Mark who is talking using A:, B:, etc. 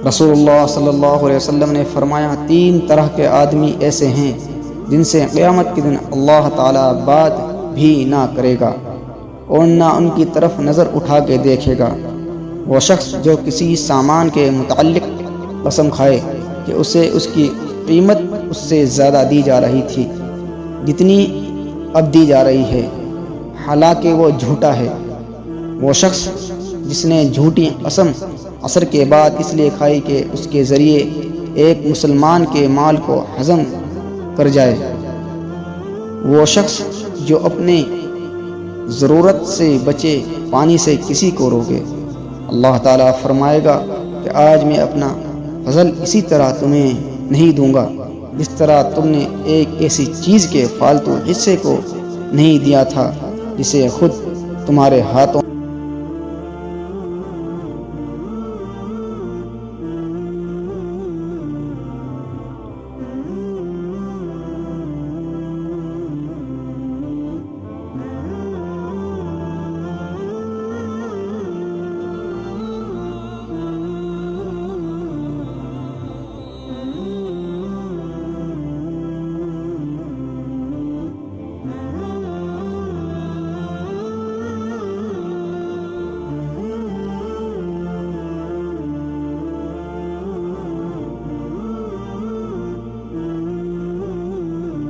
A: رسول اللہ صلی اللہ علیہ وسلم نے فرمایا، 3 طرح کے آدمی ایسے ہیں جن سے قیامت کے دن اللہ تعالیٰ بات بھی نہ کرے گا اور نہ ان کی طرف نظر اٹھا کے دیکھے گا۔ وہ شخص جو کسی سامان کے متعلق قسم کھائے کہ اسے اس کی قیمت اس سے زیادہ دی جا رہی تھی جتنی اب دی جا رہی ہے، حالانکہ وہ جھوٹا ہے۔ وہ شخص جس نے جھوٹی قسم عصر کے بعد اس لیے کھائی کہ اس کے ذریعے ایک مسلمان کے مال کو ہضم کر جائے۔ وہ شخص جو اپنے ضرورت سے بچے پانی سے کسی کو روکے، اللہ تعالیٰ فرمائے گا کہ آج میں اپنا فضل اسی طرح تمہیں نہیں دوں گا جس طرح تم نے ایک ایسی چیز کے فالتو حصے کو نہیں دیا تھا جسے خود تمہارے ہاتھوں